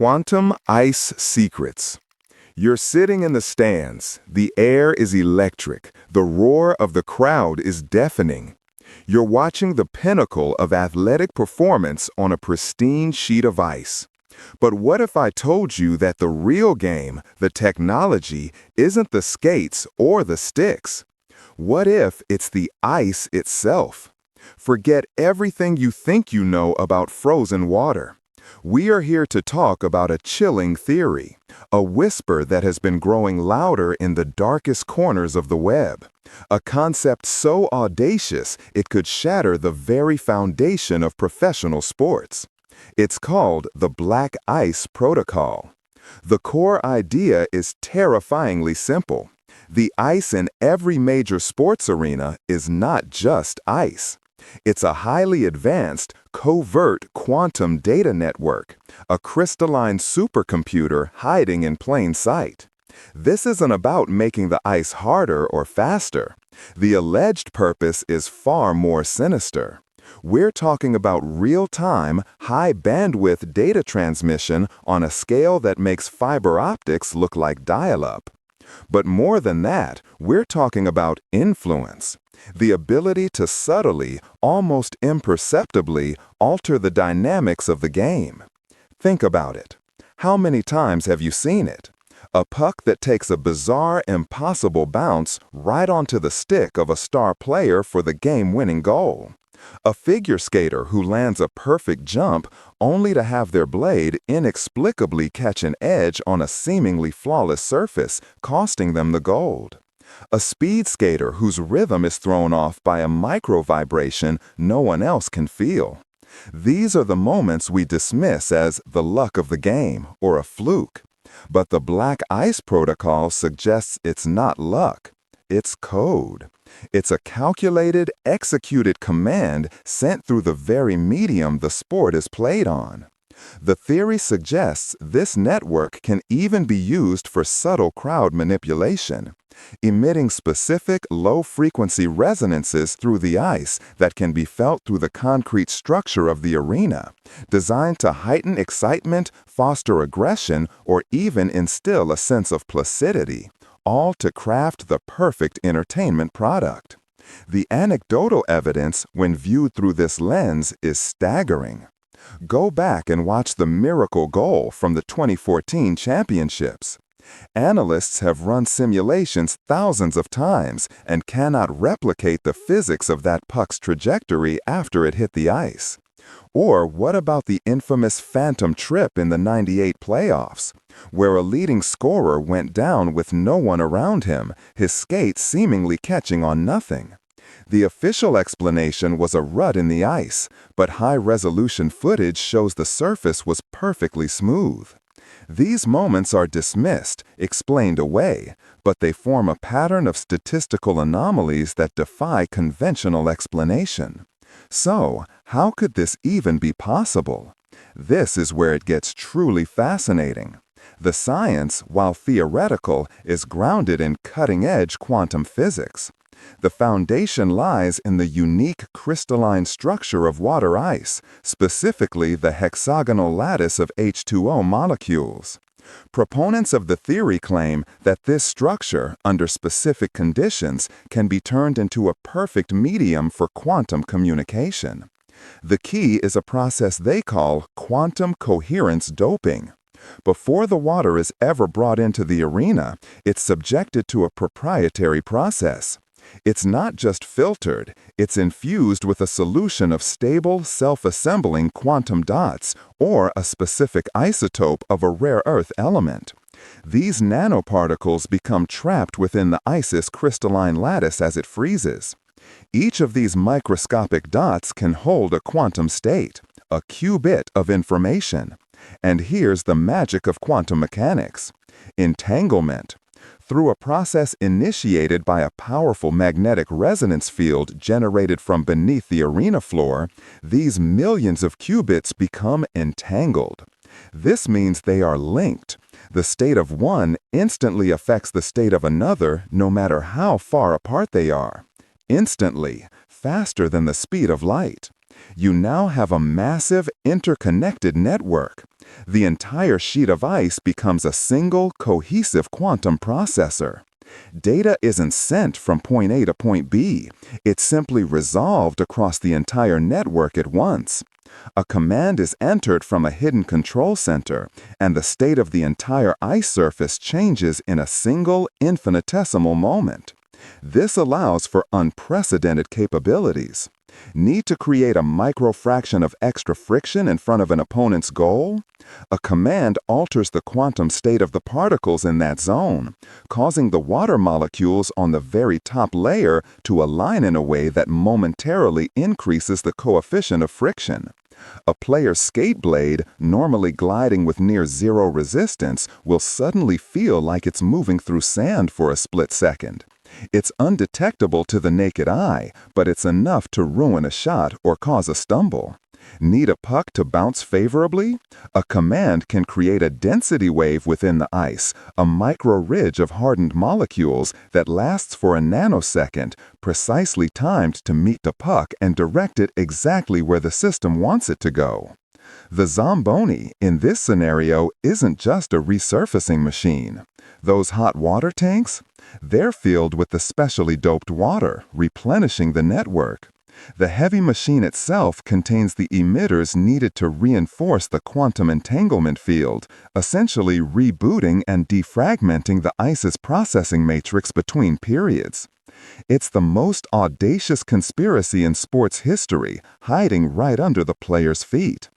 Quantum ice secrets. You're sitting in the stands. The air is electric. The roar of the crowd is deafening. You're watching the pinnacle of athletic performance on a pristine sheet of ice. But what if I told you that the real game, the technology, isn't the skates or the sticks? What if it's the ice itself? Forget everything you think you know about frozen water. We are here to talk about a chilling theory, a whisper that has been growing louder in the darkest corners of the web, a concept so audacious it could shatter the very foundation of professional sports. It's called the Black Ice Protocol. The core idea is terrifyingly simple. The ice in every major sports arena is not just ice. It's a highly advanced, covert quantum data network, a crystalline supercomputer hiding in plain sight. This isn't about making the ice harder or faster. The alleged purpose is far more sinister. We're talking about real-time, high-bandwidth data transmission on a scale that makes fiber optics look like dial-up. But more than that, we're talking about influence. The ability to subtly, almost imperceptibly, alter the dynamics of the game. Think about it. How many times have you seen it? A puck that takes a bizarre, impossible bounce right onto the stick of a star player for the game-winning goal. A figure skater who lands a perfect jump only to have their blade inexplicably catch an edge on a seemingly flawless surface, costing them the gold. A speed skater whose rhythm is thrown off by a micro-vibration no one else can feel. These are the moments we dismiss as the luck of the game or a fluke. But the Black Ice Protocol suggests it's not luck. It's code. It's a calculated, executed command sent through the very medium the sport is played on. The theory suggests this network can even be used for subtle crowd manipulation, emitting specific low-frequency resonances through the ice that can be felt through the concrete structure of the arena, designed to heighten excitement, foster aggression, or even instill a sense of placidity, all to craft the perfect entertainment product. The anecdotal evidence, when viewed through this lens, is staggering. Go back and watch the miracle goal from the 2014 championships. Analysts have run simulations thousands of times and cannot replicate the physics of that puck's trajectory after it hit the ice. Or what about the infamous phantom trip in the '98 playoffs, where a leading scorer went down with no one around him, his skates seemingly catching on nothing? The official explanation was a rut in the ice, but high-resolution footage shows the surface was perfectly smooth. These moments are dismissed, explained away, but they form a pattern of statistical anomalies that defy conventional explanation. So, how could this even be possible? This is where it gets truly fascinating. The science, while theoretical, is grounded in cutting-edge quantum physics. The foundation lies in the unique crystalline structure of water ice, specifically the hexagonal lattice of H2O molecules. Proponents of the theory claim that this structure, under specific conditions, can be turned into a perfect medium for quantum communication. The key is a process they call quantum coherence doping. Before the water is ever brought into the arena, it's subjected to a proprietary process. It's not just filtered, it's infused with a solution of stable, self-assembling quantum dots or a specific isotope of a rare earth element. These nanoparticles become trapped within the ice's crystalline lattice as it freezes. Each of these microscopic dots can hold a quantum state, a qubit of information. And here's the magic of quantum mechanics: entanglement. Through a process initiated by a powerful magnetic resonance field generated from beneath the arena floor, these millions of qubits become entangled. This means they are linked. The state of one instantly affects the state of another, no matter how far apart they are. Instantly, faster than the speed of light. You now have a massive interconnected network. The entire sheet of ice becomes a single, cohesive quantum processor. Data isn't sent from point A to point B. It's simply resolved across the entire network at once. A command is entered from a hidden control center, and the state of the entire ice surface changes in a single, infinitesimal moment. This allows for unprecedented capabilities. Need to create a microfraction of extra friction in front of an opponent's goal? A command alters the quantum state of the particles in that zone, causing the water molecules on the very top layer to align in a way that momentarily increases the coefficient of friction. A player's skate blade, normally gliding with near zero resistance, will suddenly feel like it's moving through sand for a split second. It's undetectable to the naked eye, but it's enough to ruin a shot or cause a stumble. Need a puck to bounce favorably? A command can create a density wave within the ice, a micro-ridge of hardened molecules that lasts for a nanosecond, precisely timed to meet the puck and direct it exactly where the system wants it to go. The Zamboni, in this scenario, isn't just a resurfacing machine. Those hot water tanks? They're filled with the specially doped water, replenishing the network. The heavy machine itself contains the emitters needed to reinforce the quantum entanglement field, essentially rebooting and defragmenting the ice's processing matrix between periods. It's the most audacious conspiracy in sports history, hiding right under the player's feet.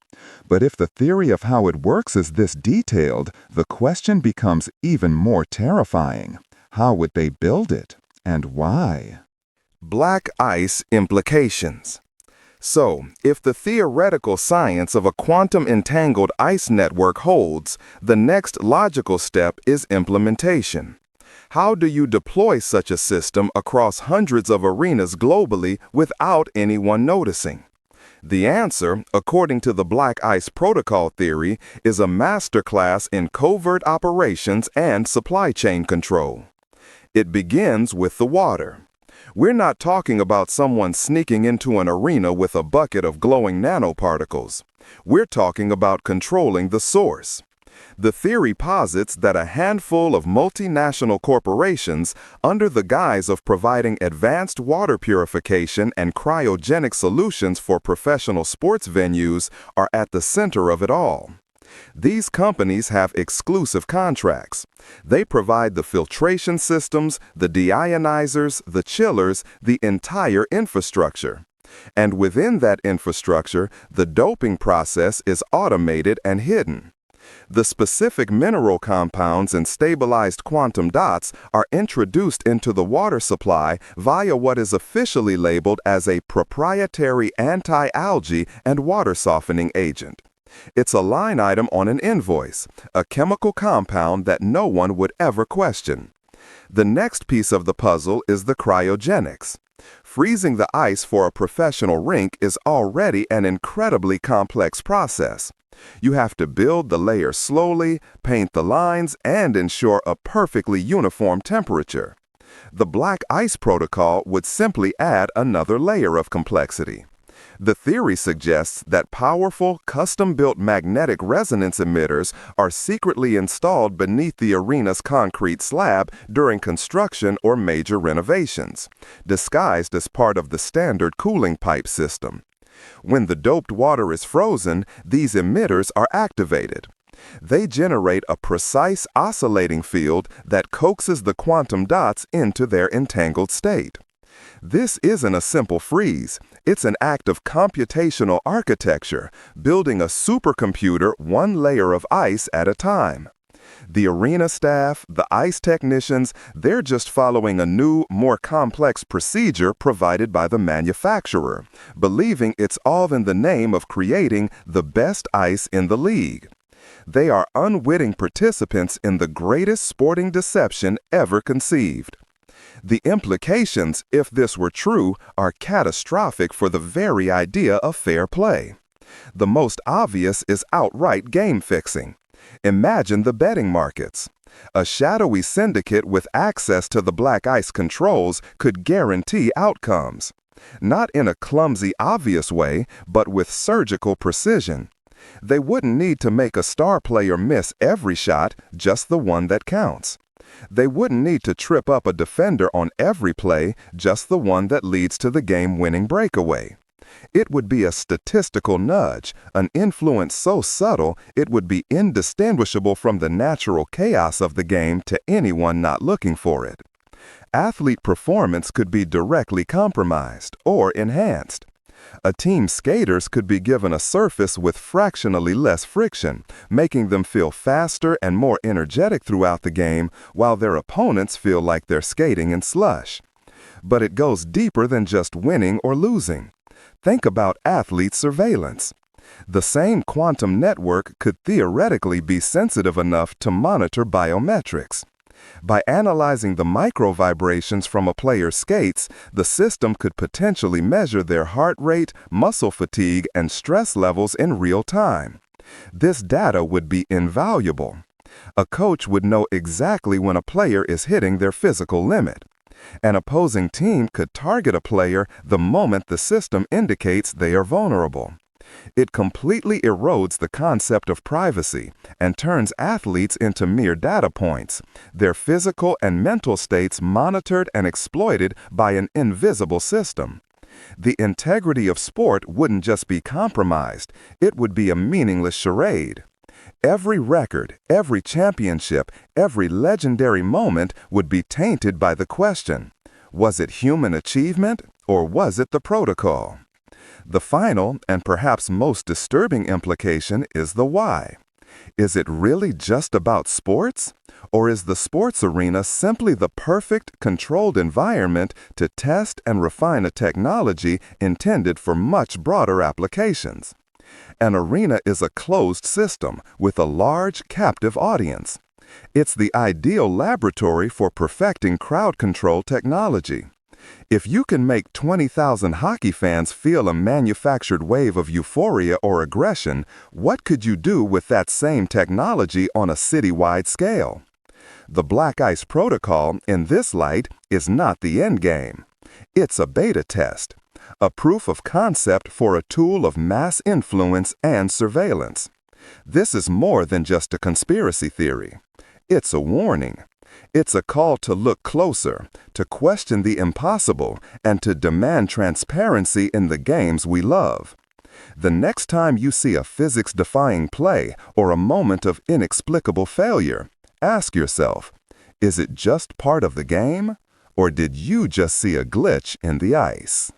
But if the theory of how it works is this detailed, the question becomes even more terrifying. How would they build it, and why? Black ice implications. So, if the theoretical science of a quantum-entangled ice network holds, the next logical step is implementation. How do you deploy such a system across hundreds of arenas globally without anyone noticing? The answer, according to the Black Ice Protocol theory, is a masterclass in covert operations and supply chain control. It begins with the water. We're not talking about someone sneaking into an arena with a bucket of glowing nanoparticles. We're talking about controlling the source. The theory posits that a handful of multinational corporations, under the guise of providing advanced water purification and cryogenic solutions for professional sports venues, are at the center of it all. These companies have exclusive contracts. They provide the filtration systems, the deionizers, the chillers, the entire infrastructure. And within that infrastructure, the doping process is automated and hidden. The specific mineral compounds and stabilized quantum dots are introduced into the water supply via what is officially labeled as a proprietary anti-algae and water softening agent. It's a line item on an invoice, a chemical compound that no one would ever question. The next piece of the puzzle is the cryogenics. Freezing the ice for a professional rink is already an incredibly complex process. You have to build the layer slowly, paint the lines, and ensure a perfectly uniform temperature. The Black Ice Protocol would simply add another layer of complexity. The theory suggests that powerful, custom-built magnetic resonance emitters are secretly installed beneath the arena's concrete slab during construction or major renovations, disguised as part of the standard cooling pipe system. When the doped water is frozen, these emitters are activated. They generate a precise oscillating field that coaxes the quantum dots into their entangled state. This isn't a simple freeze. It's an act of computational architecture, building a supercomputer one layer of ice at a time. The arena staff, the ice technicians, they're just following a new, more complex procedure provided by the manufacturer, believing it's all in the name of creating the best ice in the league. They are unwitting participants in the greatest sporting deception ever conceived. The implications, if this were true, are catastrophic for the very idea of fair play. The most obvious is outright game fixing. Imagine the betting markets. A shadowy syndicate with access to the black ice controls could guarantee outcomes. Not in a clumsy, obvious way, but with surgical precision. They wouldn't need to make a star player miss every shot, just the one that counts. They wouldn't need to trip up a defender on every play, just the one that leads to the game-winning breakaway. It would be a statistical nudge, an influence so subtle it would be indistinguishable from the natural chaos of the game to anyone not looking for it. Athlete performance could be directly compromised or enhanced. A team's skaters could be given a surface with fractionally less friction, making them feel faster and more energetic throughout the game, while their opponents feel like they're skating in slush. But it goes deeper than just winning or losing. Think about athlete surveillance. The same quantum network could theoretically be sensitive enough to monitor biometrics. By analyzing the micro-vibrations from a player's skates, the system could potentially measure their heart rate, muscle fatigue, and stress levels in real time. This data would be invaluable. A coach would know exactly when a player is hitting their physical limit. An opposing team could target a player the moment the system indicates they are vulnerable. It completely erodes the concept of privacy and turns athletes into mere data points, their physical and mental states monitored and exploited by an invisible system. The integrity of sport wouldn't just be compromised, it would be a meaningless charade. Every record, every championship, every legendary moment would be tainted by the question, was it human achievement or was it the protocol? The final and perhaps most disturbing implication is the why. Is it really just about sports? Or is the sports arena simply the perfect, controlled environment to test and refine a technology intended for much broader applications? An arena is a closed system with a large, captive audience. It's the ideal laboratory for perfecting crowd control technology. If you can make 20,000 hockey fans feel a manufactured wave of euphoria or aggression, what could you do with that same technology on a citywide scale? The Black Ice Protocol, in this light, is not the endgame. It's a beta test, a proof of concept for a tool of mass influence and surveillance. This is more than just a conspiracy theory. It's a warning. It's a call to look closer, to question the impossible, and to demand transparency in the games we love. The next time you see a physics-defying play or a moment of inexplicable failure, ask yourself, is it just part of the game? Or did you just see a glitch in the ice?